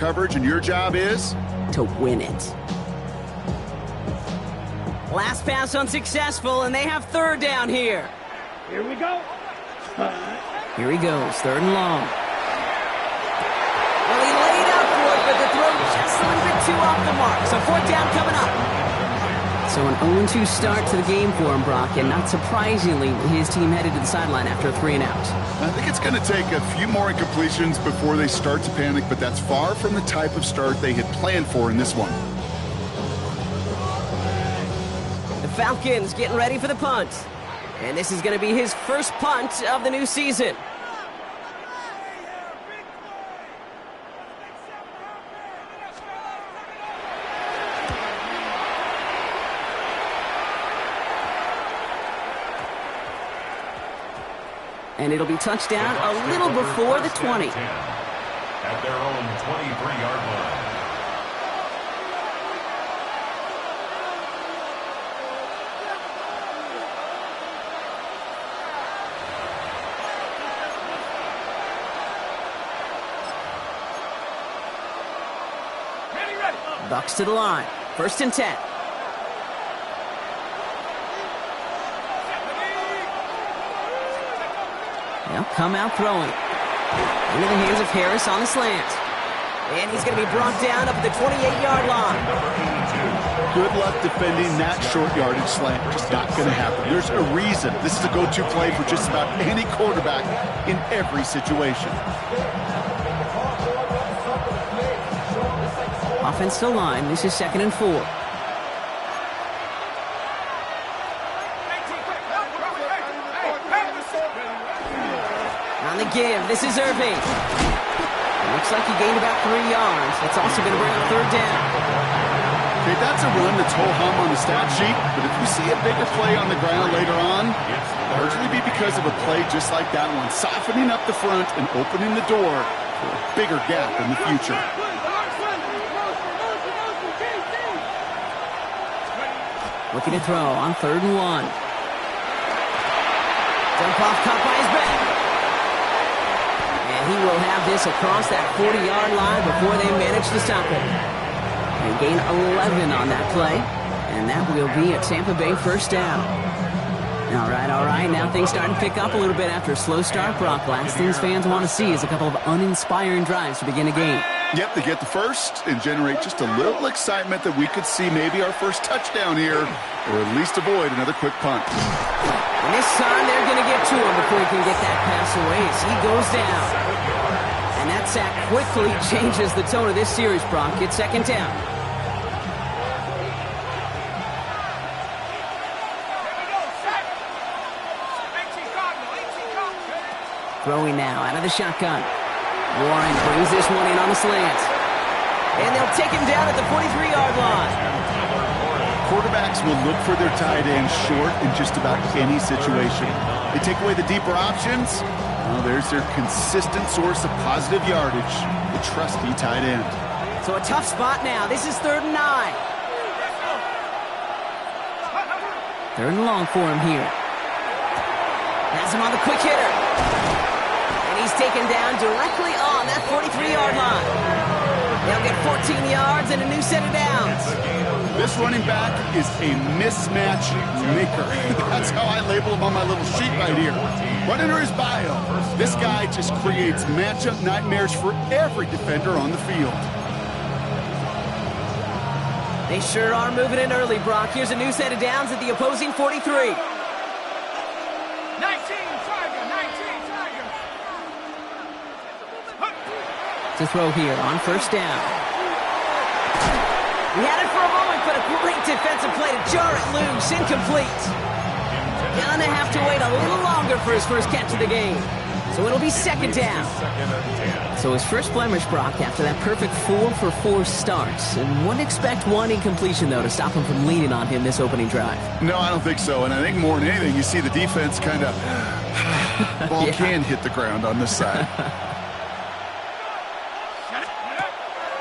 coverage, and your job is? To win it. Last pass unsuccessful, and they have third down here. Here we go. Here he goes, third and long. Well, he laid out for it, but the throw just a little bit too off the mark. So fourth down coming up. So an 0-2 start to the game for him, Brock, and not surprisingly, his team headed to the sideline after a 3-and-out. I think it's going to take a few more incompletions before they start to panic, but that's far from the type of start they had planned for in this one. The Falcons getting ready for the punt. And this is going to be his first punt of the new season. And it'll be touchdown a little before the 20. At their own 23-yard line. Bucs to the line. First and 10. They'll come out throwing. Into the hands of Harris on the slant. And he's going to be brought down up at the 28-yard line. Good luck defending that short yardage slant. Just not going to happen. There's a reason. This is a go-to play for just about any quarterback in every situation. Offensive line. This is 2nd and 4. On the give, this is Irving. Looks like he gained about 3 yards. That's also going to bring up third down. Okay, that's a run that's ho-hum on the stat sheet, but if you see a bigger play on the ground later on, it'll largely be because of a play just like that one, softening up the front and opening the door for a bigger gap in the future. Looking to throw on 3rd and 1. Dump off caught by his back. And he will have this across that 40-yard line before they manage to stop him. They gain 11 on that play, and that will be a Tampa Bay first down. All right. Now things starting to pick up a little bit after a slow start, Brock. Last things fans want to see is a couple of uninspiring drives to begin a game. Yep, they get the first and generate just a little excitement that we could see maybe our first touchdown here, or at least avoid another quick punt. And this time they're going to get to him before he can get that pass away as he goes down. And that sack quickly changes the tone of this series, Brock. It's 2nd down. Throwing now out of the shotgun. Warren brings this one in on the slant. And they'll take him down at the 43-yard line. Quarterbacks will look for their tight end short in just about any situation. They take away the deeper options. Well, there's their consistent source of positive yardage, the trusty tight end. So a tough spot now. This is 3rd and 9. 3rd and long for him here. Has him on the quick hitter. He's taken down directly on that 43-yard line. They'll get 14 yards and a new set of downs. This running back is a mismatch maker. That's how I label him on my little sheet right here. Right under his bio, this guy just creates matchup nightmares for every defender on the field. They sure are moving in early, Brock. Here's a new set of downs at the opposing 43. To throw here on first down. He had it for a moment, but a great defensive play to jar it loose. Incomplete. Gonna have to wait a little longer for his first catch of the game. So it'll be 2nd down. So his first blemish, Brock, after that perfect 4-for-4 starts. And wouldn't expect one incompletion, though, to stop him from leaning on him this opening drive. No, I don't think so. And I think more than anything, you see the defense kind of... ball can hit the ground on this side.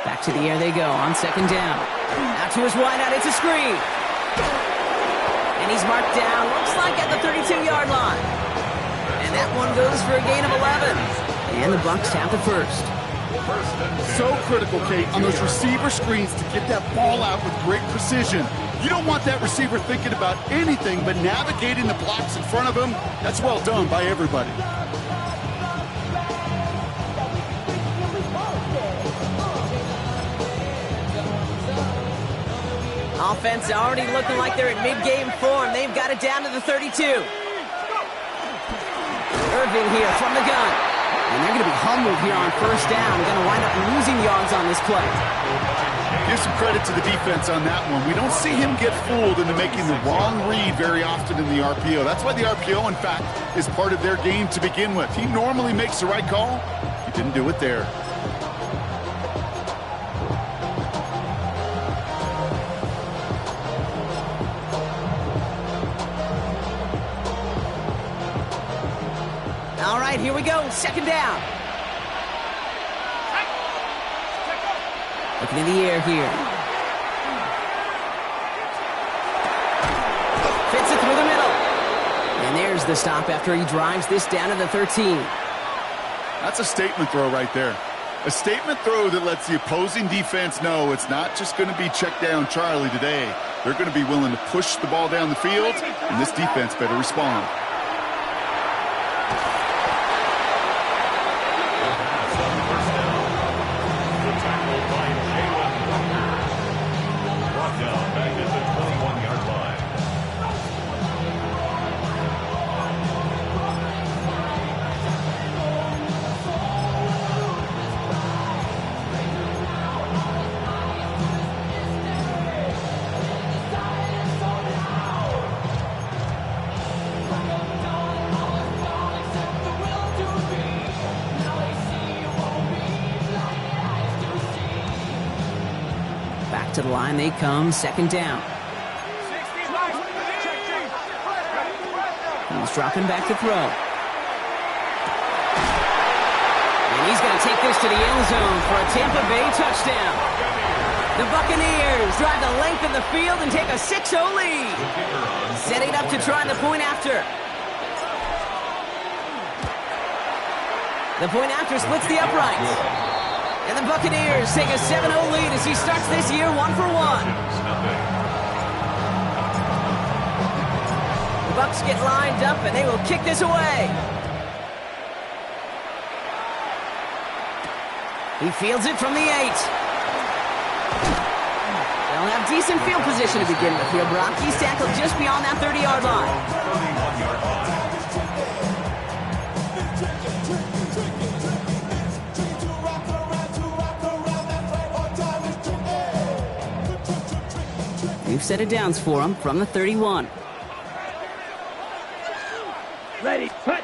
Back to the air they go on 2nd down. Out to his wideout, it's a screen. And he's marked down, looks like at the 32-yard line. And that one goes for a gain of 11. And the Bucs have the first. So critical, Kate, on those receiver screens to get that ball out with great precision. You don't want that receiver thinking about anything but navigating the blocks in front of him. That's well done by everybody. Offense already looking like they're in mid-game form. They've got it down to the 32. Irving here from the gun. And they're going to be humbled here on first down. Going to wind up losing yards on this play. Give some credit to the defense on that one. We don't see him get fooled into making the wrong read very often in the RPO. That's why the RPO, in fact, is part of their game to begin with. He normally makes the right call. He didn't do it there. All right, here we go. Second down. Looking in the air here. Fits it through the middle. And there's the stop after he drives this down to the 13. That's a statement throw right there. A statement throw that lets the opposing defense know it's not just going to be check down Charlie today. They're going to be willing to push the ball down the field, and this defense better respond. To the line they come, second down. He's dropping back to throw. And he's going to take this to the end zone for a Tampa Bay touchdown. The Buccaneers drive the length of the field and take a 6-0 lead. Setting up to try the point after. The point after splits the uprights. And the Buccaneers take a 7-0 lead as he starts this year 1-for-1. The Bucs get lined up and they will kick this away. He fields it from the 8. They'll have decent field position to begin with here. Brock, he's tackled just beyond that 30-yard line. We've set it downs for him from the 31. Ready, put.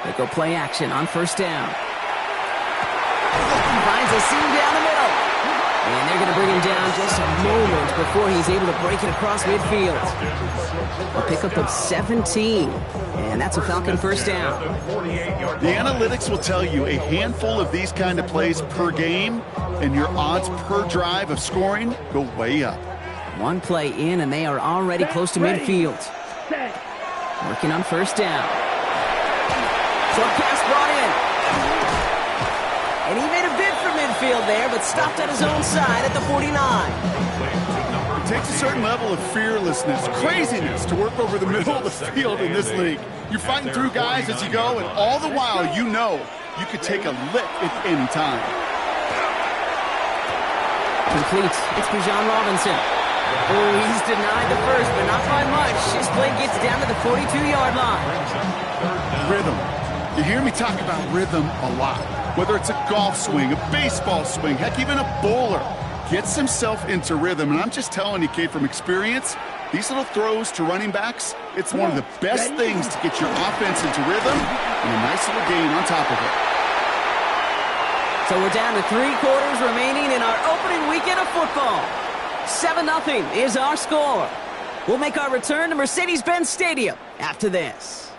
They go play action on first down. He finds a seam down the middle. And they're going to bring him down just a moment before he's able to break it across midfield. A pickup of 17. And that's a Falcon first down. The analytics will tell you a handful of these kind of plays per game, and your odds per drive of scoring go way up. One play in, and they are already close to midfield. Working on first down. Short pass brought in. And he made a bid for midfield there, but stopped at his own side at the 49. It takes a certain level of fearlessness, craziness to work over the middle of the field in this league. You're fighting through guys as you go, and all the while you know you could take a lick at any time. Complete. It's Bijan Robinson. Oh, he's denied the first, but not by much. His play gets down to the 42-yard line. Rhythm. You hear me talk about rhythm a lot. Whether it's a golf swing, a baseball swing, heck, even a bowler gets himself into rhythm. And I'm just telling you, Kate, from experience, these little throws to running backs, it's one of the best things to get your offense into rhythm and a nice little gain on top of it. So we're down to 3 quarters remaining in our opening weekend of football. 7-0 is our score. We'll make our return to Mercedes-Benz Stadium after this.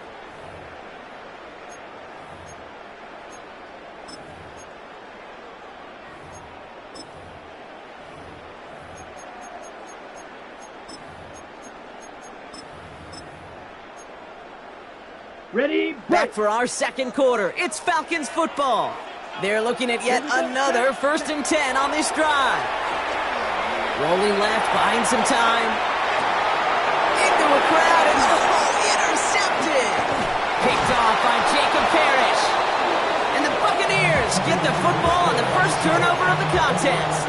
Ready, back for our second quarter. It's Falcons football. They're looking at yet another 1st and 10 on this drive. Rolling left, buying some time. Into a crowd, and intercepted. Picked off by Jacob Parrish. And the Buccaneers get the football on the first turnover of the contest.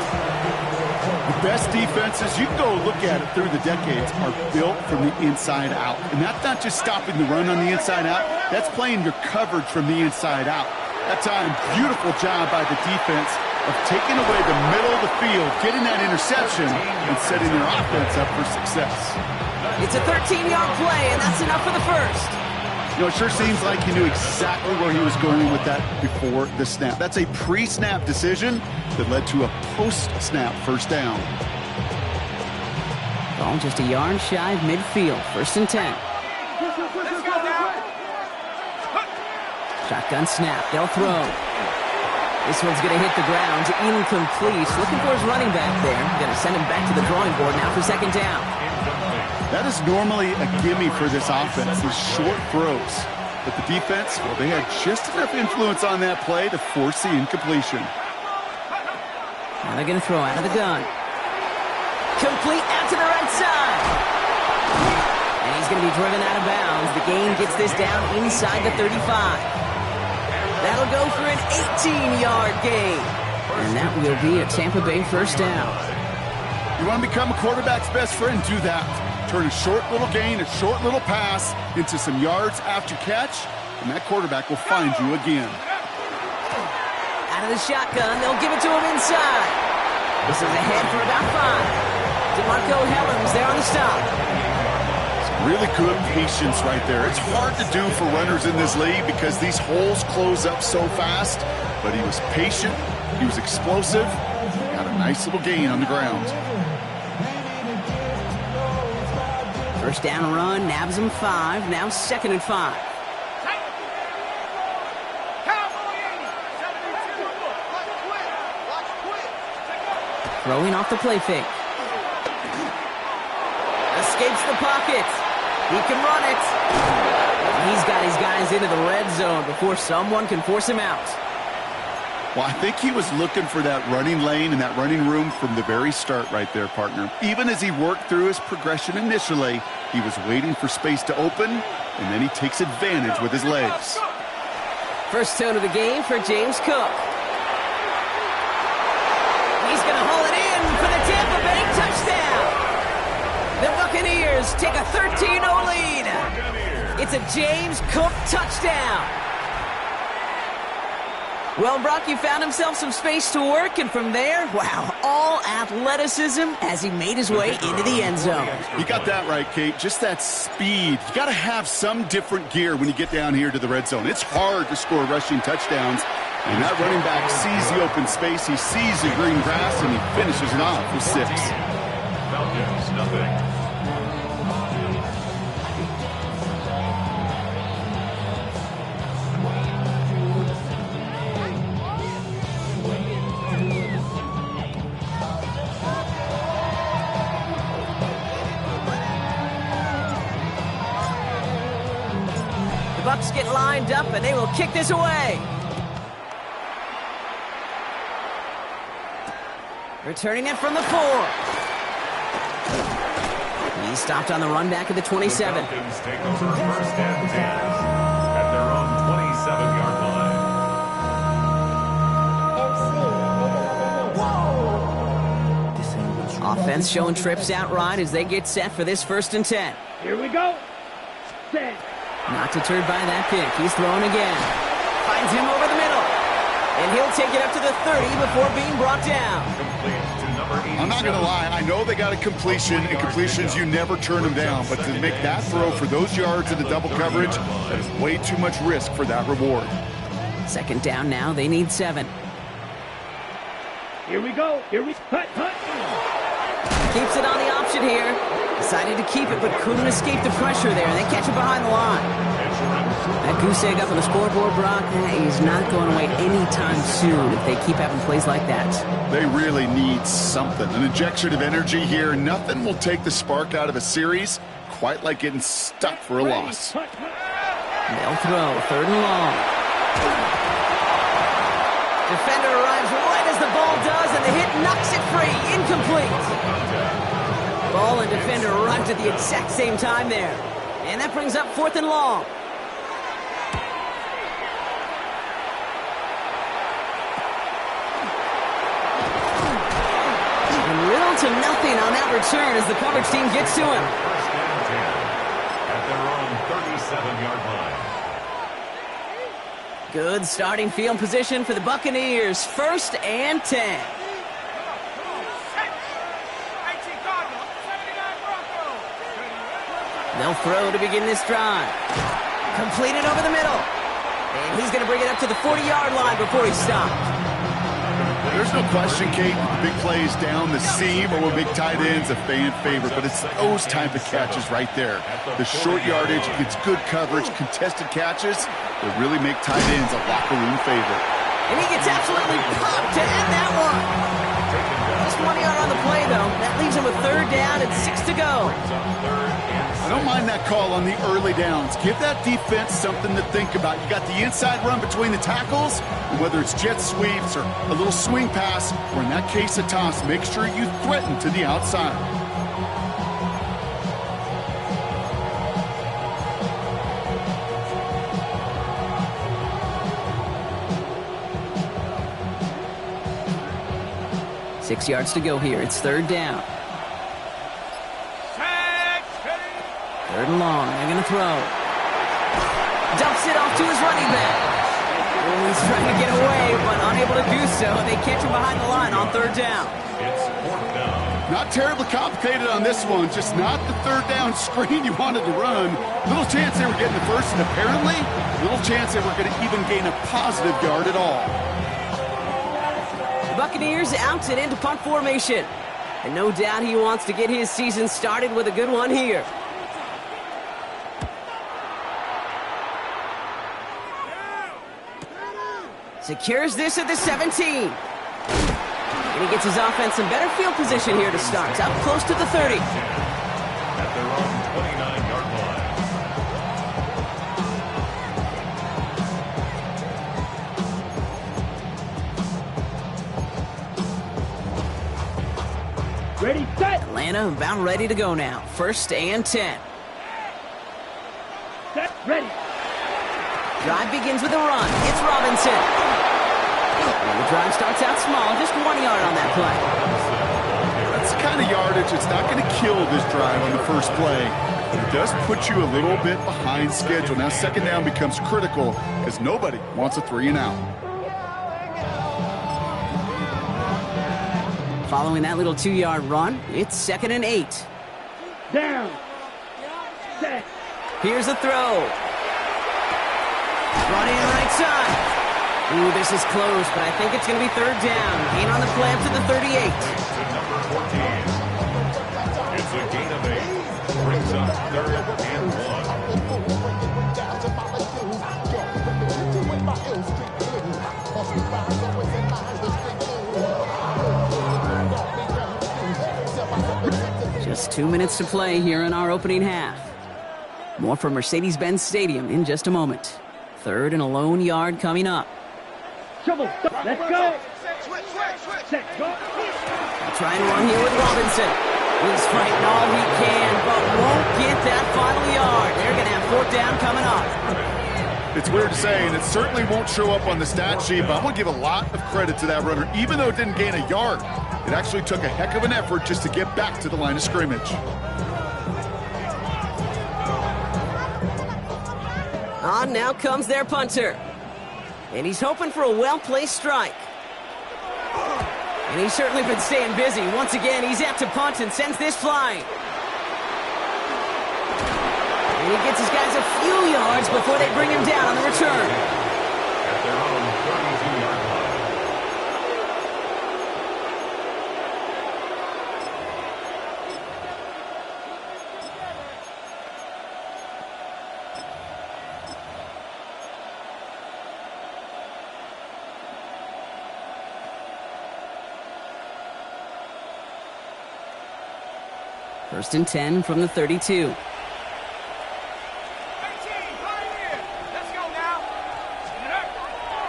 The best defenses, you can go look at it through the decades, are built from the inside out. And that's not just stopping the run on the inside out. That's playing your coverage from the inside out. That time, beautiful job by the defense of taking away the middle of the field, getting that interception, and setting their offense up for success. It's a 13-yard play, and that's enough for the first. You know, it sure seems like he knew exactly where he was going with that before the snap. That's a pre-snap decision that led to a post-snap first down. Ball just a yard shy of midfield. 1st and 10. Shotgun snap. They'll throw. This one's going to hit the ground. Incomplete. Looking for his running back there. Going to send him back to the drawing board now for 2nd down. That is normally a gimme for this offense, these short throws. But the defense, well, they had just enough influence on that play to force the incompletion. Now they're going to throw out of the gun. Complete out to the right side. And he's going to be driven out of bounds. The gain gets this down inside the 35. That'll go for an 18-yard gain. And that will be a Tampa Bay 1st down. You want to become a quarterback's best friend? Do that. Turn a short little gain, a short little pass into some yards after catch, and that quarterback will find you again. Out of the shotgun, they'll give it to him inside. This is ahead for about 5. DeMarco Hellams there on the stop. Really good patience right there. It's hard to do for runners in this league because these holes close up so fast. But he was patient. He was explosive. Got a nice little gain on the ground. 1st down run, nabs him 5. Now 2nd and 5. Throwing off the play fake. Escapes the pocket. He can run it. He's got his guys into the red zone before someone can force him out. Well, I think he was looking for that running lane and that running room from the very start right there, partner. Even as he worked through his progression initially, he was waiting for space to open, and then he takes advantage with his legs. First tone of the game for James Cook. He's going to haul it in for the Tampa Bay touchdown. The Buccaneers take a 13-0 lead. It's a James Cook touchdown. Well, Brock, you found himself some space to work, and from there, wow, all athleticism as he made his way into the end zone. You got that right, Kate. Just that speed. You got to have some different gear when you get down here to the red zone. It's hard to score rushing touchdowns, and that running back sees the open space, he sees the green grass, and he finishes it off with 6. Falcons, nothing. Bucs get lined up, and they will kick this away. Returning it from the 4. He's stopped on the run back at the 27. The Falcons take over 1st and 10 at their own 27-yard line. Offense showing trips outright as they get set for this 1st and 10. Here we go. Set. Not deterred by that pick. He's throwing again. Finds him over the middle. And he'll take it up to the 30 before being brought down. I'm not going to lie. I know they got a completion, and completions, you never turn them down. But to make that throw for those yards in the double coverage, that is way too much risk for that reward. 2nd down now. They need 7. Here we go. Here we hut. Keeps it on the option here. Decided to keep it, but couldn't escape the pressure there. They catch it behind the line. That goose egg up on the scoreboard, Brock, is not going away anytime soon if they keep having plays like that. They really need something. An injection of energy here. Nothing will take the spark out of a series quite like getting stuck for a loss. They'll throw. 3rd and long. Defender arrives right as the ball does, and the hit knocks it free. Incomplete. Ball and defender arrived at the exact same time there. And that brings up 4th and long. And little to nothing on that return as the coverage team gets to him. First and 10 at their own 37-yard line. Good starting field position for the Buccaneers. 1st and 10. They'll throw to begin this drive. Completed over the middle. And he's going to bring it up to the 40-yard line before he's stopped. There's no question, Kate, the big plays down the seam or with big tight ends a fan favorite, but it's those type of catches right there. The short yardage, gets good coverage, contested catches that really make tight ends a locker room favorite. And he gets absolutely popped to end that one. Just 1 yard on the play, though. That leaves him with 3rd down and 6 to go. I don't mind that call on the early downs. Give that defense something to think about. You got the inside run between the tackles, and whether it's jet sweeps or a little swing pass, or in that case a toss, make sure you threaten to the outside. Six yards to go here. It's 3rd down. 3rd and long. They're going to throw. Dumps it off to his running back. Oh, he's trying to get away, but unable to do so. They catch him behind the line on 3rd down. It's 4th down. Not terribly complicated on this one. Just not the 3rd down screen you wanted to run. Little chance they were getting the first, and apparently, little chance they were going to even gain a positive yard at all. The Buccaneers out and into punt formation. And no doubt he wants to get his season started with a good one here. Secures this at the 17. And he gets his offense in better field position here to start. It's up close to the 30. At their own 29-yard Ready, set. Atlanta about ready to go now. 1st and 10. Set, ready. Drive begins with a run. It's Robinson. And the drive starts out small, just 1 yard on that play. That's the kind of yardage it's not going to kill this drive on the first play. But it does put you a little bit behind schedule. Now 2nd down becomes critical because nobody wants a 3 and out. Following that little 2-yard run, it's 2nd and 8. Down. Set. Here's the throw. Running right side. Ooh, this is close, but I think it's going to be 3rd down. Gain on the play up to the 38. to number 14. It's a gain of 8. Brings up 3rd and 1. Just 2 minutes to play here in our opening half. More from Mercedes-Benz Stadium in just a moment. 3rd and a lone yard coming up. Trouble. Let's go. Set, go. Trying to run here with Robinson. He's fighting all he can, but won't get that final yard. They're going to have 4th down coming up. It's weird to say, and it certainly won't show up on the stat sheet, but I'm going to give a lot of credit to that runner. Even though it didn't gain a yard, it actually took a heck of an effort just to get back to the line of scrimmage. On now comes their punter. And he's hoping for a well-placed strike. And he's certainly been staying busy. Once again, he's out to punt and sends this flying. And he gets his guys a few yards before they bring him down on the return. At their own 32-yard line. First and 10 from the 32.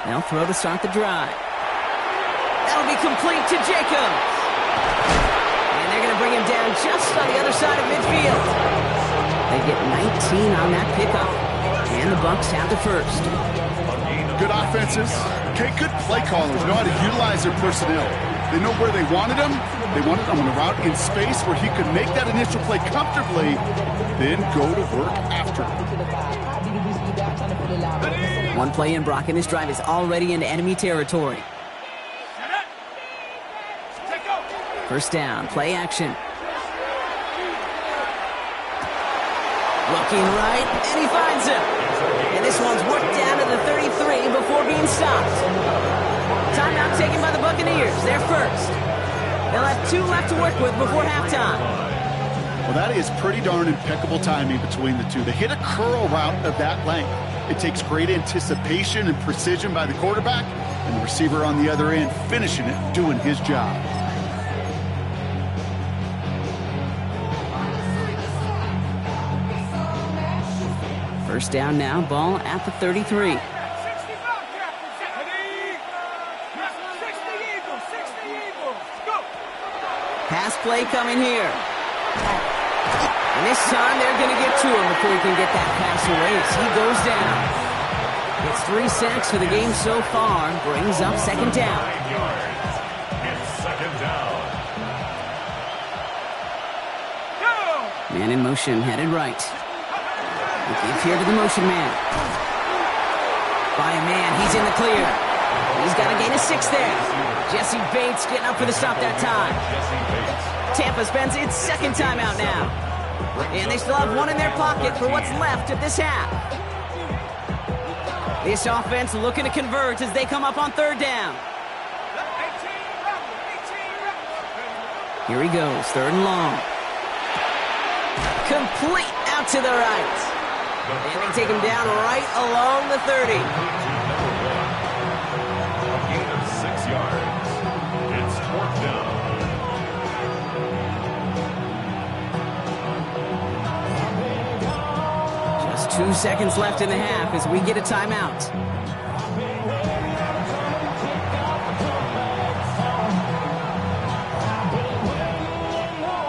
They'll throw to start the drive. That'll be complete to Jacobs. And they're going to bring him down just on the other side of midfield. They get 19 on that pickup. And the Bucs have the first. Good offenses. Okay, good play callers know how to utilize their personnel. They know where they wanted him. They wanted him on a route in space where he could make that initial play comfortably, then go to work after. One play in, Brock, and this drive is already into enemy territory. First down, play action. Looking right, and he finds him. And this one's worked down to the 33 before being stopped. Timeout taken by the Buccaneers. They're first. They'll have 2 left to work with before halftime. Well, that is pretty darn impeccable timing between the two. They hit a curl route of that length. It takes great anticipation and precision by the quarterback, and the receiver on the other end finishing it, doing his job. First down now, ball at the 33. Pass play coming here. And this time they're going to get to him before he can get that pass away as he goes down. It's 3 sacks for the game so far. Brings up second down. Man in motion, headed right. Give here to the motion man. By a man, he's in the clear. He's got a gain of 6 there. Jesse Bates getting up for the stop that time. Tampa spends its second timeout now. And they still have 1 in their pocket for what's left of this half. This offense looking to convert as they come up on third down. Here he goes, third and long. Complete out to the right. And they take him down right along the 30. A gain of 6 yards. It's 4th down. Just 2 seconds left in the half as we get a timeout.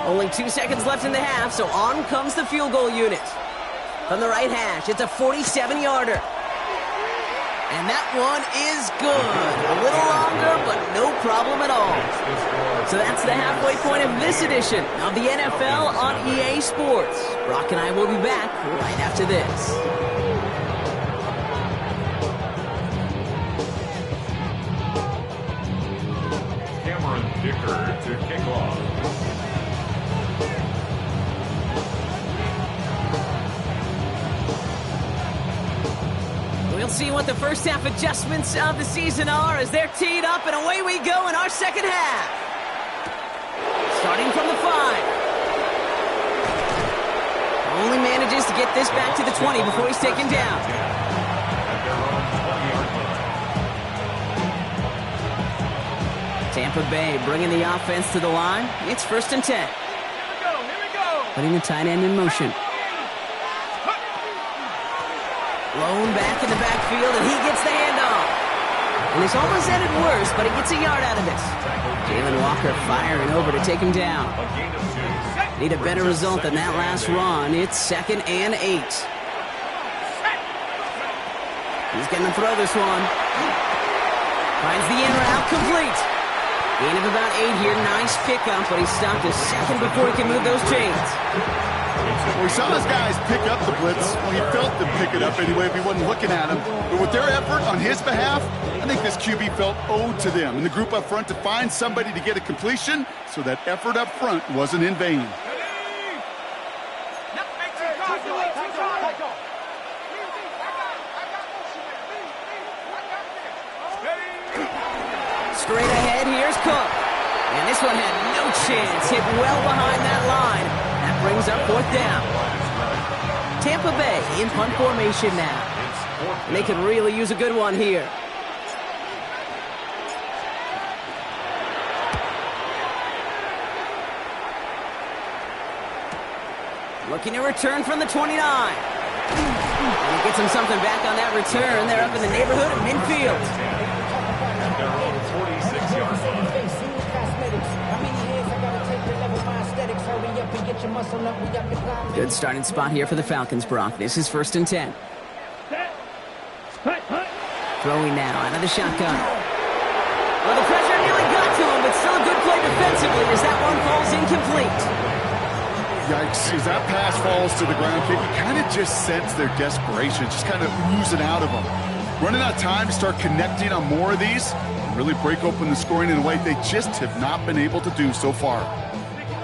Only 2 seconds left in the half, so on comes the field goal unit. From the right hash, it's a 47-yarder. And that one is good. A little longer, but no problem at all. So that's the halfway point of this edition of the NFL on EA Sports. Brock and I will be back right after this. Cameron Dicker to kick off. We'll see what the first half adjustments of the season are as they're teed up, and away we go in our second half. Starting from the 5. Only manages to get this back to the 20 before he's taken down. Tampa Bay bringing the offense to the line. It's 1st and 10. Putting the tight end in motion. Blown back in the backfield, and he gets the handoff. And this almost ended worse, but he gets a yard out of this. Jalen Walker firing over to take him down. Need a better result than that last run. It's 2nd and 8. He's going to throw this one. Finds the in route, complete. Gain of about 8 here. Nice pickup, but he stopped a second before he can move those chains. Well, we saw those guys pick up the blitz. Well, he felt them pick it up anyway if he wasn't looking at him. But with their effort on his behalf, I think this QB felt owed to them and the group up front to find somebody to get a completion, so that effort up front wasn't in vain. Straight ahead, here's Cook. And this one had no chance. Hit well behind that line. That brings up 4th down. Tampa Bay in punt formation now. And they could really use a good one here. Looking to return from the 29. And he gets him something back on that return. They're up in the neighborhood of midfield. At their own 46-yard line. Good starting spot here for the Falcons, Brock. This is 1st and 10. Set. Hut, hut. Throwing now out of the shotgun. Well, the pressure nearly got to him, but still a good play defensively as that one falls incomplete. Yikes, as that pass falls to the ground, you kind of just sense their desperation, just kind of oozing out of them. Running out of time to start connecting on more of these, and really break open the scoring in a way they just have not been able to do so far.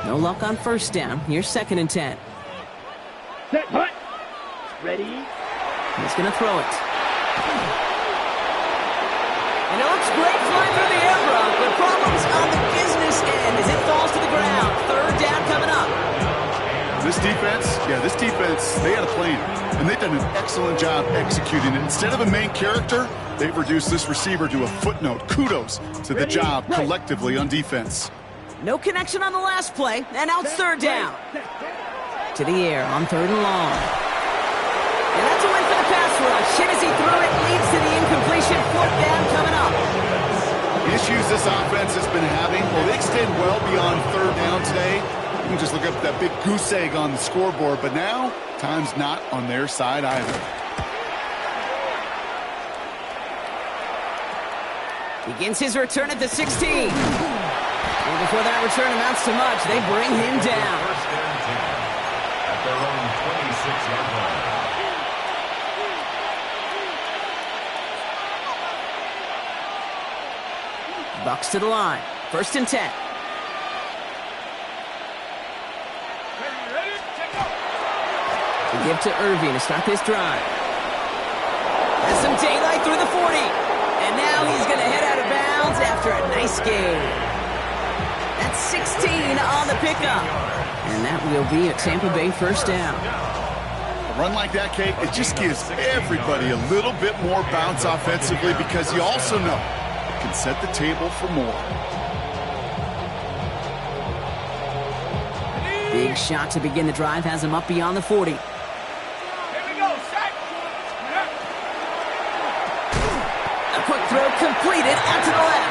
No luck on 1st down. Here's 2nd and 10. Set. Hut. Ready. He's going to throw it. And it looks great flying through the air, Brock, but problems on the business end as it falls to the ground. 3rd down coming up. This defense, they had a plan, and they've done an excellent job executing it. Instead of a main character, they've reduced this receiver to a footnote. Kudos to the job collectively on defense. No connection on the last play, and now it's 3rd down. To the air on 3rd and long. And that's a win for the pass rush. Hit as he threw it, leads to the incompletion. 4th down coming up. Issues this offense has been having, well, they extend well beyond 3rd down today. You can just look up that big goose egg on the scoreboard, but now time's not on their side either. Begins his return at the 16. And before that return amounts to much, they bring him down. 1st and 10 at their own 26-yard line. Bucs to the line. 1st and 10. To give to Irving to start this drive. Has some daylight through the 40. And now he's going to head out of bounds after a nice game. That's 16 on the pickup. And that will be a Tampa Bay 1st down. A run like that, Kate, it just gives everybody a little bit more bounce offensively because you also know it can set the table for more. Big shot to begin the drive has him up beyond the 40. A quick throw completed out to the left.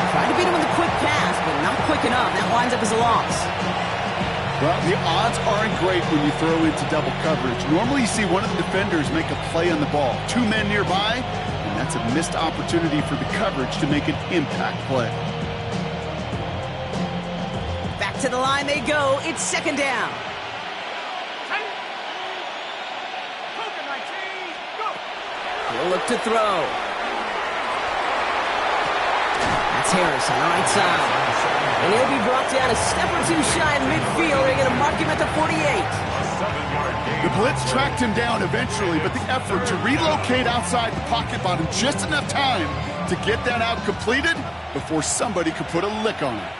Tried to beat him with a quick pass, but not quick enough. That winds up as a loss. Well, the odds aren't great when you throw into double coverage. Normally you see one of the defenders make a play on the ball. 2 men nearby, and that's a missed opportunity for the coverage to make an impact play. Back to the line they go. It's 2nd down. He'll look to throw. That's Harris on the right side. And he'll be brought down a step or two shy of midfield. They're going to mark him at the 48. The blitz tracked him down eventually, but the effort to relocate outside the pocket bought him just enough time to get that out completed before somebody could put a lick on it.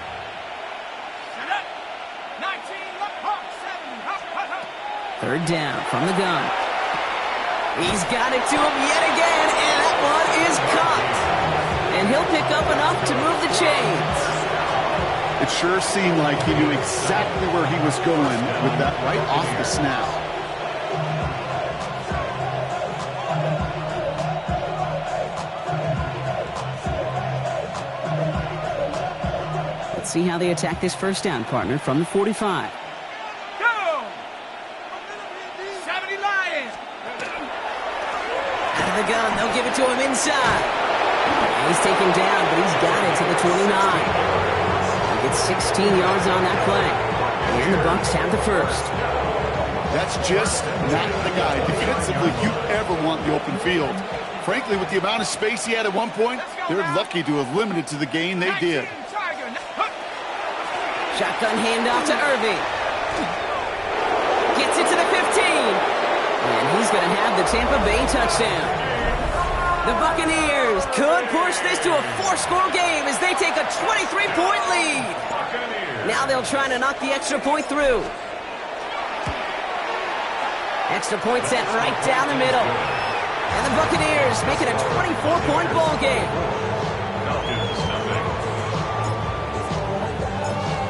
3rd down from the gun. He's got it to him yet again, and that one is caught. And he'll pick up enough to move the chains. It sure seemed like he knew exactly where he was going with that right off the snap. Let's see how they attack this 1st down, partner, from the 45. The gun, they'll give it to him inside. And he's taken down, but he's got it to the 29. He gets 16 yards on that play. And the Bucs have the 1st. That's just not the guy defensively you ever want the open field. Frankly, with the amount of space he had at one point, they're lucky to have limited to the gain they did. Shotgun handoff to Irving. Gets it to the 15. And he's going to have the Tampa Bay touchdown. The Buccaneers could push this to a 4-score game as they take a 23-point lead. Now they'll try to knock the extra point through. Extra point sent right down the middle. And the Buccaneers make it a 24-point ball game.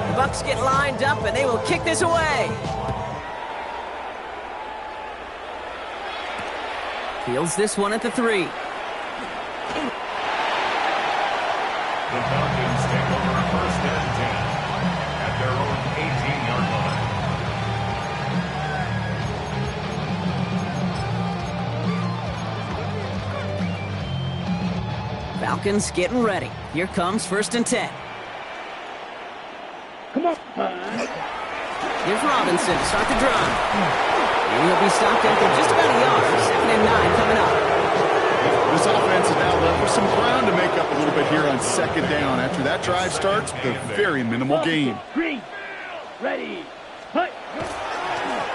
The Bucs get lined up and they will kick this away. Fields this one at the 3. The Falcons take over 1st and 10 at their own 18-yard line. Falcons getting ready. Here comes 1st and 10. Come on. Here's Robinson to start the drive. And he'll be stopped after just about a yard. 2nd and 9 coming up. This offense is now left with some ground to make up a little bit here on 2nd down. After that drive starts with a very minimal gain. Green. Ready. Hut.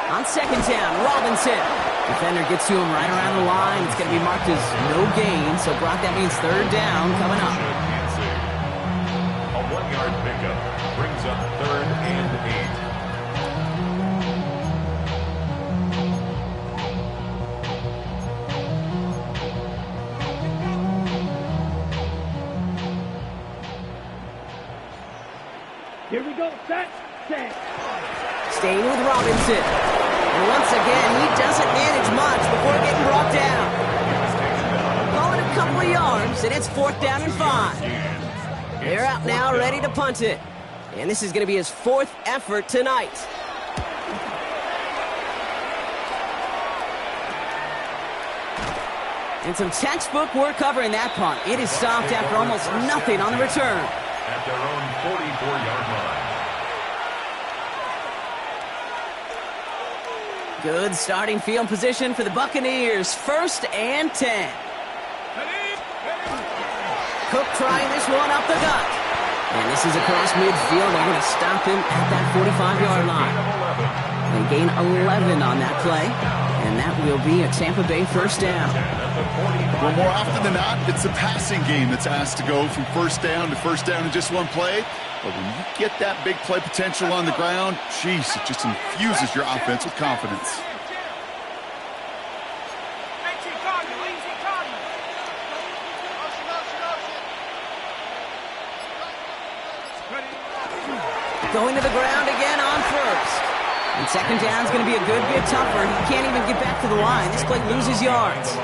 On 2nd down, Robinson. Defender gets to him right around the line. It's going to be marked as no gain. So, Brock, that means 3rd down coming up. A 1-yard pickup brings up 3rd and 8. Here we go. Set. Staying with Robinson. And once again, he doesn't manage much before getting brought down. Call it a couple of yards, and it's 4th down and 5. They're out now, ready to punt it. And this is going to be his 4th effort tonight. And some textbook work covering that punt. It is stopped after almost nothing on the return. At their own 44-yard line. Good starting field position for the Buccaneers. 1st and 10. Cook trying this one up the gut. And this is across midfield. They're going to stop him at that 45-yard line. They gain 11 on that play. And that will be a Tampa Bay 1st down. Well, more often than not, it's a passing game that's asked to go from 1st down to 1st down in just one play. But when you get that big play potential on the ground, geez, it just infuses your offense with confidence. Going to the ground again on 1st. And 2nd down is going to be a good bit tougher. He can't even get back to the line. This play loses yards.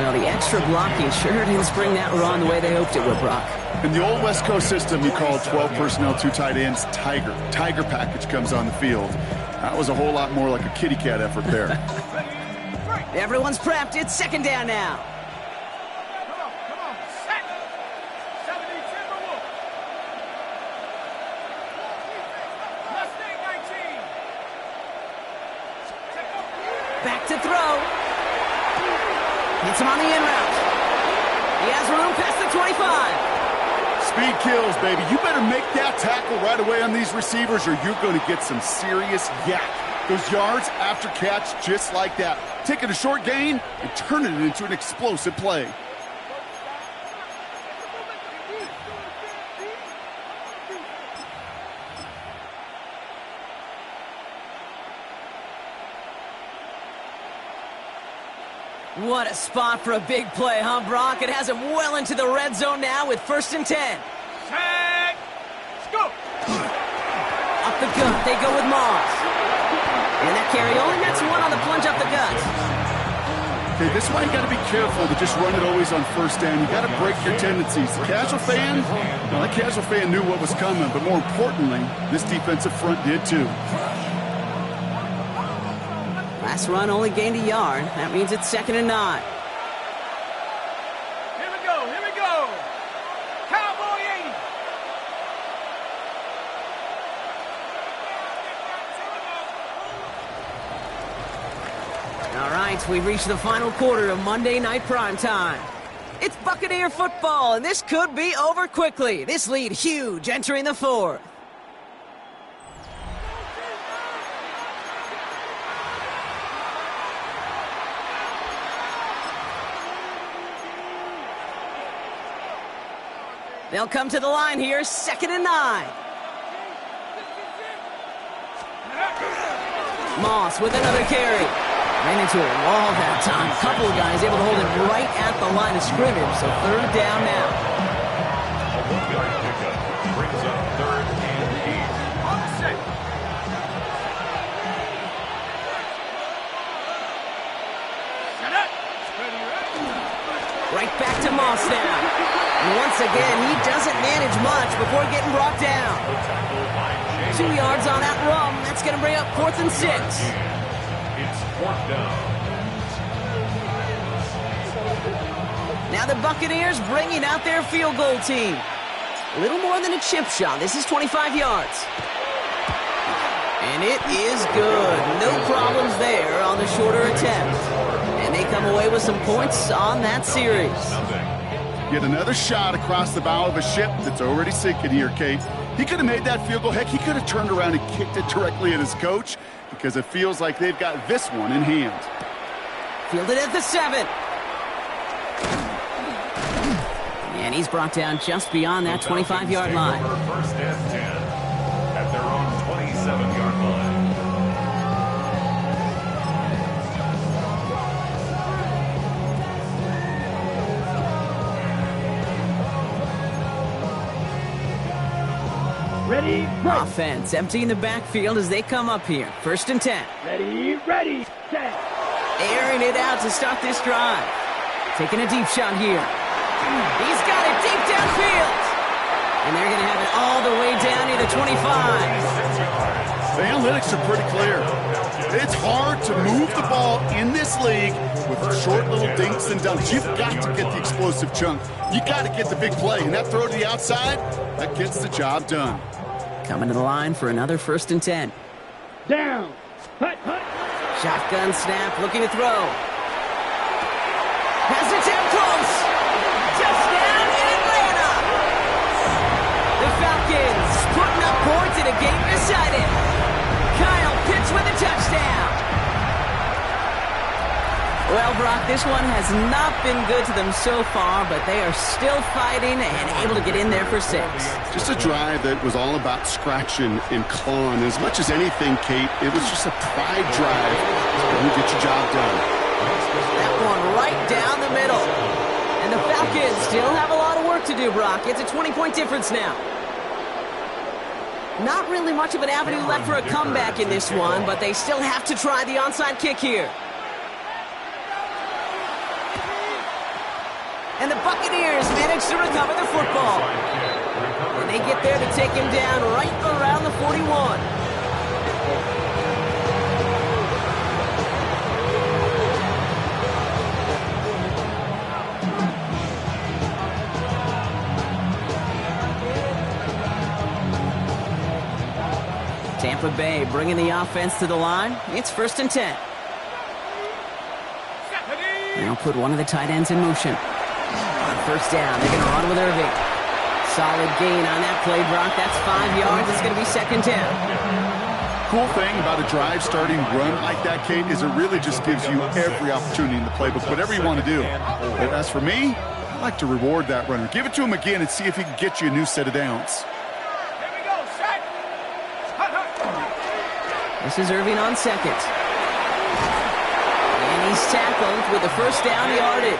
Well, the extra blocking sure didn't spring that run the way they hoped it would, Brock. In the old West Coast system, you call 12 personnel, 2 tight ends, Tiger. Tiger package comes on the field. That was a whole lot more like a kitty cat effort there. Everyone's prepped. It's 2nd down now. Back to throw. Hits him on the in route. He has room past the 25. Speed kills, baby. You better make that tackle right away on these receivers or you're going to get some serious yak. Those yards after catch just like that. Taking a short gain and turning it into an explosive play. What a spot for a big play, huh, Brock? It has him well into the red zone now with 1st and 10. Let's go. Up the gut, they go with Moss. And that carry only gets one on the plunge up the gut. Okay, this is why you got to be careful to just run it always on 1st down. You got to break your tendencies. The casual fan, well, that casual fan knew what was coming, but more importantly, this defensive front did too. Last run only gained a yard. That means it's 2nd and 9. Here we go. Cowboy 80. All right, we've reached the final quarter of Monday Night Primetime. It's Buccaneer football, and this could be over quickly. This lead huge entering the 4th. They'll come to the line here, 2nd and 9. Moss with another carry. Ran into a wall that time. A couple of guys able to hold him right at the line of scrimmage, so 3rd down now. A 1-yard pickup brings up 3rd and 8. On the 6. Right back to Moss now. And once again, he doesn't manage much before getting brought down. 2 yards on that run. That's going to bring up 4th and 6. It's 4th down. Now the Buccaneers bringing out their field goal team. A little more than a chip shot. This is 25 yards. And it is good. No problems there on the shorter attempt. And they come away with some points on that series. Get another shot across the bow of a ship that's already sinking here, Kate. He could have made that field goal. Heck, he could have turned around and kicked it directly at his coach because it feels like they've got this one in hand. Fielded at the 7. And he's brought down just beyond that 25-yard line. First and 10 at their own 27-yard line. Ready, Offense emptying the backfield as they come up here. First and 10. ready, set. Airing it out to start this drive. Taking a deep shot here. He's got it deep downfield. And they're going to have it all the way down near the 25. The analytics are pretty clear. It's hard to move the ball in this league with short little dinks and dunks. You've got to get the explosive chunk. You got to get the big play. And that throw to the outside, that gets the job done. Coming to the line for another first and 10. Down. Hut. Shotgun snap, looking to throw. Has it down close. Touchdown in Atlanta. The Falcons putting up points in a game decided. Kyle Pitts with a touchdown. Well, Brock, this one has not been good to them so far, but they are still fighting and able to get in there for 6. Just a drive that was all about scratching and clawing. As much as anything, Kate, it was just a pride drive. You get your job done. That one right down the middle. And the Falcons still have a lot of work to do, Brock. It's a 20-point difference now. Not really much of an avenue left for a comeback in this one, but they still have to try the onside kick here. And the Buccaneers manage to recover the football. And they get there to take him down right around the 41. Tampa Bay bringing the offense to the line. It's first and 10. They'll put one of the tight ends in motion. On first down, they're going to run with Irving. Solid gain on that play, Brock. That's 5 yards. It's going to be second down. Cool thing about a drive starting run like that, Kate, is it really just gives you every opportunity in the playbook, whatever you want to do. But as for me, I like to reward that runner. Give it to him again and see if he can get you a new set of downs. Here we go, set. This is Irving on second. And he's tackled with the first down yardage.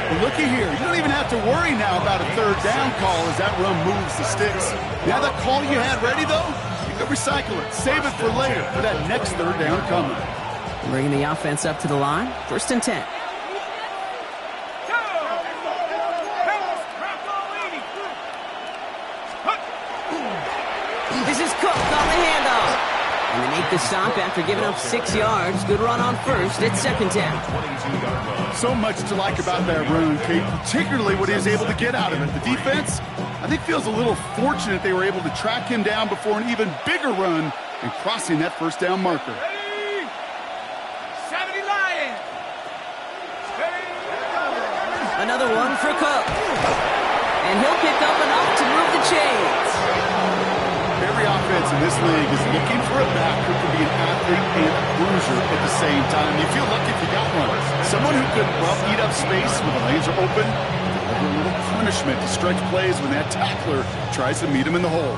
Well, looky here. You don't even have to worry now about a third down call as that run moves the sticks. Now that call you had ready, though, you can recycle it. Save it for later for that next third down coming. Bringing the offense up to the line. First and 10. This is Cook on the handoff. And they make the stop after giving up 6 yards. Good run on first. It's second down. So much to like about that run, Kate, particularly what he was able to get out of it. The defense, I think, feels a little fortunate they were able to track him down before an even bigger run and crossing that first down marker. Ready. 70 Lions. Another one for Cook. And he'll pick up enough to move the chains. Every offense in this league is looking for a back who can be an athlete and a bruiser at the same time. You feel lucky if you got one. Someone who could, well, eat up space when the lanes are open, deliver a little punishment to stretch plays when that tackler tries to meet him in the hole.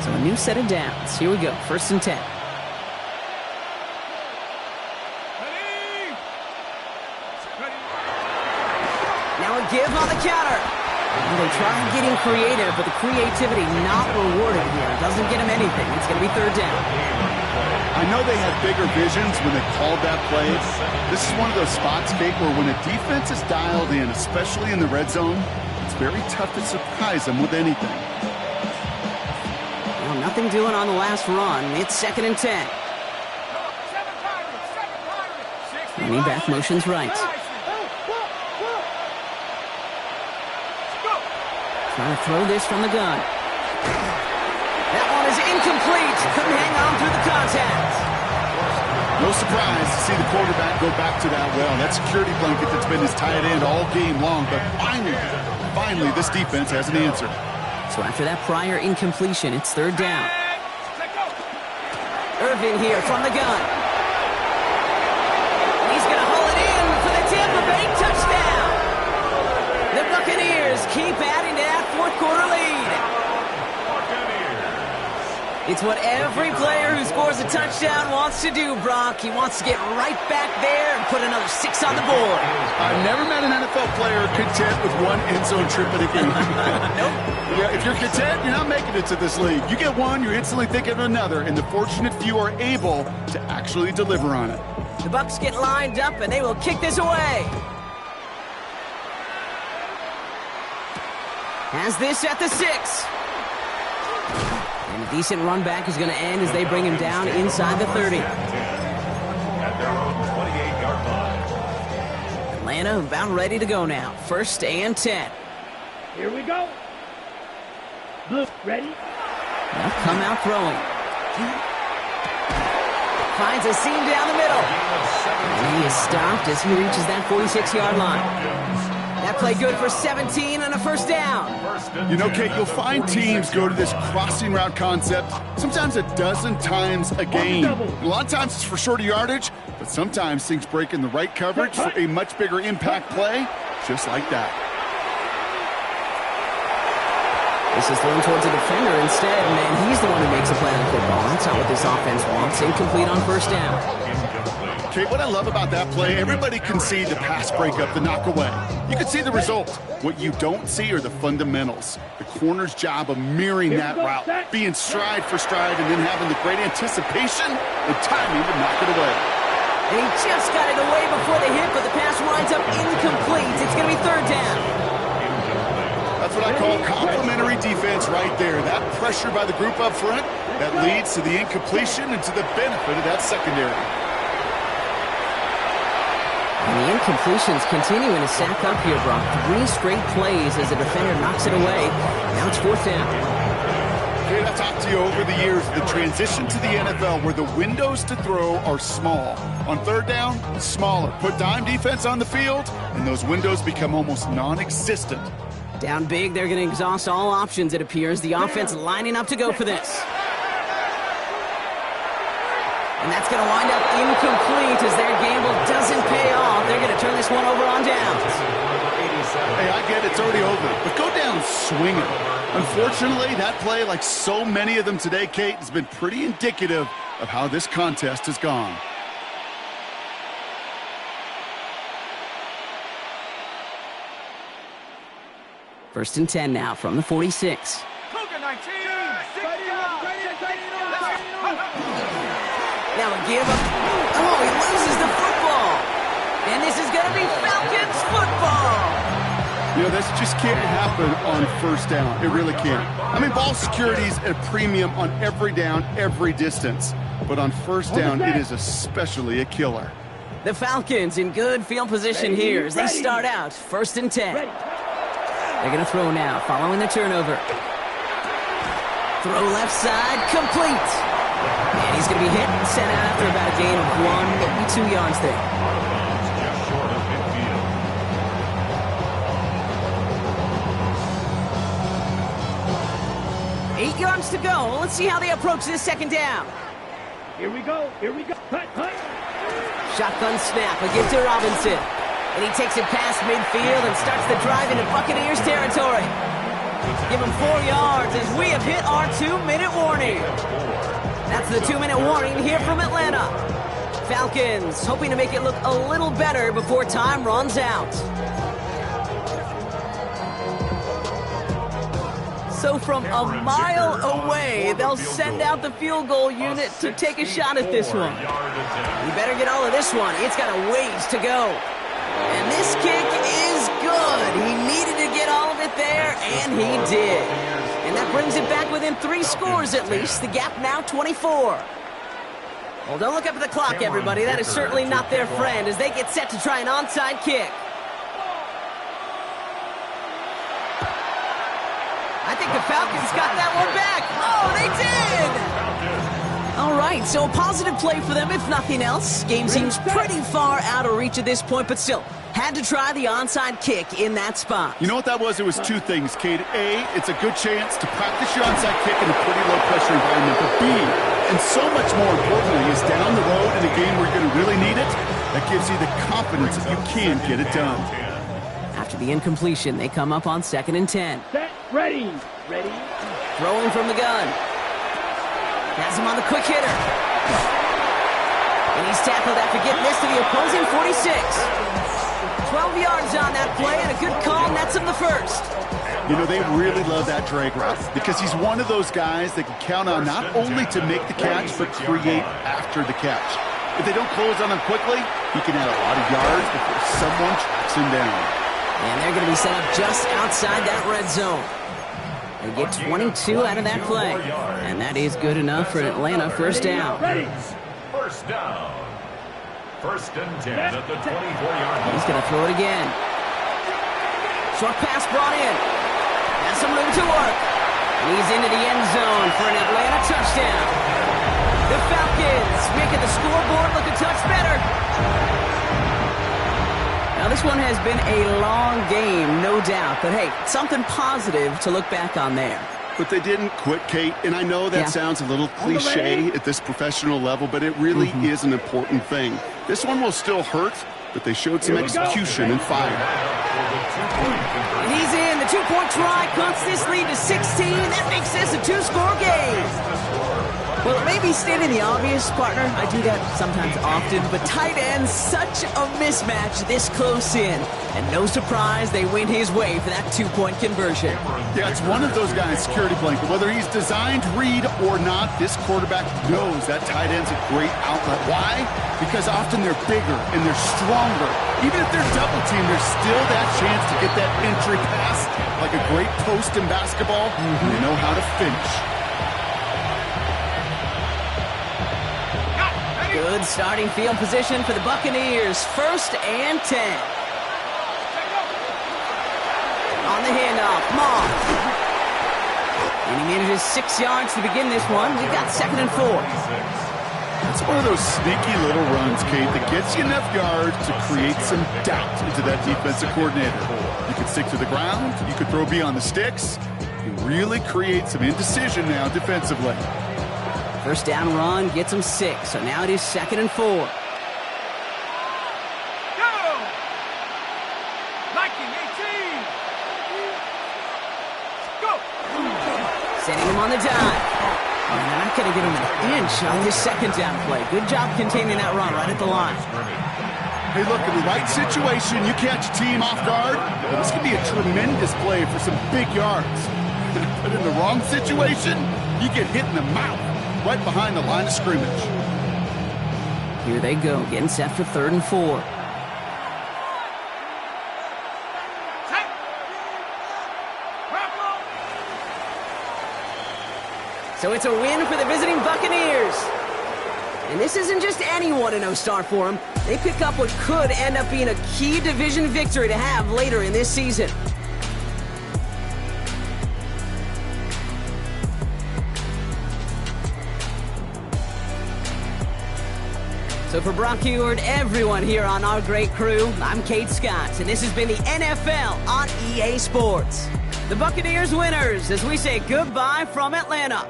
So a new set of downs. Here we go. First and 10. Give on the counter. And they try getting creative, but the creativity not rewarded here. Doesn't get him anything. It's going to be third down. I know they had bigger visions when they called that play. This is one of those spots, Kate, where when a defense is dialed in, especially in the red zone, it's very tough to surprise them with anything. Well, nothing doing on the last run. It's 2nd and 10. Running back motions right. Trying to throw this from the gun. That one is incomplete. Couldn't hang on through the contact. No surprise to see the quarterback go back to that well. That security blanket that's been his tight end all game long. But finally, this defense has an answer. So after that prior incompletion, it's 3rd down. Irvin here from the gun. He's going to haul it in for the Tampa Bay touchdown. The Buccaneers keep adding to that 4th quarter lead. It's what every player who scores a touchdown wants to do, Brock. He wants to get right back there and put another 6 on the board. I've never met an NFL player content with one end zone trip in a game. Nope. Yeah, if you're content, you're not making it to this league. You get one, you're instantly thinking of another, and the fortunate few are able to actually deliver on it. The Bucs get lined up, and they will kick this away. Has this at the 6. And a decent run back is going to end as they bring him down inside the 30. At their own 28-yard line. Atlanta about ready to go now. 1st and 10. Here we go. Blue, ready? They'll come out throwing. Finds a seam down the middle. And he is stopped as he reaches that 46-yard line. That play good for 17 and a 1st down. You know, Kate, you'll find teams go to this crossing route concept sometimes a dozen times a game. A lot of times it's for shorter yardage, but sometimes things break in the right coverage for a much bigger impact play, just like that. This is thrown towards a defender instead, and he's the one who makes a play on the football. That's not what this offense wants. Incomplete on 1st down. Kate, what I love about that play, everybody can see the pass breakup, the knock away. You can see the result. What you don't see are the fundamentals. The corner's job of mirroring that route, being stride for stride, and then having the great anticipation and timing to knock it away. And he just got it away before the hit, but the pass winds up incomplete. It's going to be 3rd down. That's what I call complementary defense right there. That pressure by the group up front, that leads to the incompletion and to the benefit of that secondary. And the incompletions continuing to stack up here, Brock. 3 straight plays as the defender knocks it away. Now it's 4th down. Kate, I've talked to you over the years, the transition to the NFL where the windows to throw are small. On 3rd down, smaller. Put dime defense on the field, and those windows become almost non-existent. Down big, they're going to exhaust all options, it appears. The offense lining up to go for this. And that's going to wind up incomplete as their gamble doesn't pay off. They're going to turn this one over on downs. Hey, I get it's already over, but go down swinging. Unfortunately, that play, like so many of them today, Kate, has been pretty indicative of how this contest has gone. First and 10 now from the 46. Cougar 19. Now a give up. Oh, he loses the football. And this is going to be Falcons football. You know, this just can't happen on 1st down. It really can't. I mean, ball security's at a premium on every down, every distance. But on 1st down, it is especially a killer. The Falcons in good field position here as they start out 1st and 10. They're going to throw now, following the turnover. Throw left side, complete. And he's going to be hit and sent out after about a gain of 1, maybe 2 yards there. Just short of midfield. 8 yards to go. Let's see how they approach this 2nd down. Here we go. Here we go. Cut. Shotgun snap, a give to Robinson. And he takes it past midfield and starts the drive into Buccaneers territory. Give him 4 yards as we have hit our 2-minute warning. That's the 2-minute warning here from Atlanta. Falcons hoping to make it look a little better before time runs out. So from a mile away, they'll send out the field goal unit to take a shot at this one. You better get all of this one. It's got a ways to go. And this kick is good. He needed to get all of it there, and he did. And that brings it back within 3 scores at least. The gap now 24. Well, don't look up at the clock, everybody. That is certainly not their friend as they get set to try an onside kick. I think the Falcons got that one back. Oh, they did! All right, so a positive play for them, if nothing else. Game seems pretty far out of reach at this point, but still, had to try the onside kick in that spot. You know what that was? It was 2 things, Cade. A, it's a good chance to practice your onside kick in a pretty low-pressure environment. But B, and so much more importantly, is down the road in a game where you're going to really need it, that gives you the confidence that you can get it done. After the incompletion, they come up on 2nd and 10. Set, ready. Ready. Throwing from the gun. Has him on the quick hitter. And he's tackled after getting this to the opposing 46. 12 yards on that play, and a good call nets him the first. You know, they really love that drag route because he's one of those guys that can count on not only to make the catch, but create after the catch. If they don't close on him quickly, he can add a lot of yards before someone tracks him down. And they're going to be set up just outside that red zone. They get 22 out of that play. And that is good enough for an Atlanta first down. First down. 1st and 10 at the 24-yard line. He's going to throw it again. Short pass brought in. Has some room to work. And he's into the end zone for an Atlanta touchdown. The Falcons making the scoreboard look a touch better. Now, this one has been a long game, no doubt. But, hey, something positive to look back on there. But they didn't quit, Kate, and I know that sounds a little cliche at this professional level, but it really is an important thing. This one will still hurt, but they showed some execution and fire. And he's in. The 2-point try cuts this lead to 16. That makes this a 2-score game. Well, it may be stating the obvious, partner. I do that sometimes often, but tight ends, such a mismatch this close in. And no surprise, they win his way for that 2-point conversion. Yeah, it's one of those guys' security blanket. Whether he's designed to read or not, this quarterback knows that tight end's a great outlet. Why? Because often they're bigger and they're stronger. Even if they're double teamed, there's still that chance to get that entry pass, like a great post in basketball. They know how to finish. Good starting field position for the Buccaneers. 1st and 10. On the handoff, Moss. And he manages 6 yards to begin this one. We've got 2nd and 4. It's one of those sneaky little runs, Kate, that gets you enough yards to create some doubt into that defensive coordinator. You could stick to the ground. You could throw beyond the sticks. You really create some indecision now defensively. First down run gets him 6, so now it is 2nd and 4. Go! 19-18. Go! Setting him on the dive. And they're not going to get him an inch on this 2nd down play. Good job containing that run right at the line. Hey, look, in the right situation, you catch a team off guard. This could be a tremendous play for some big yards. But in the wrong situation, you get hit in the mouth. Right behind the line of scrimmage. Here they go, getting set for 3rd and 4. So it's a win for the visiting Buccaneers. And this isn't just any 1-0 start for them. They pick up what could end up being a key division victory to have later in this season. So for Brock Eward, everyone here on our great crew, I'm Kate Scott, and this has been the NFL on EA Sports. The Buccaneers winners as we say goodbye from Atlanta.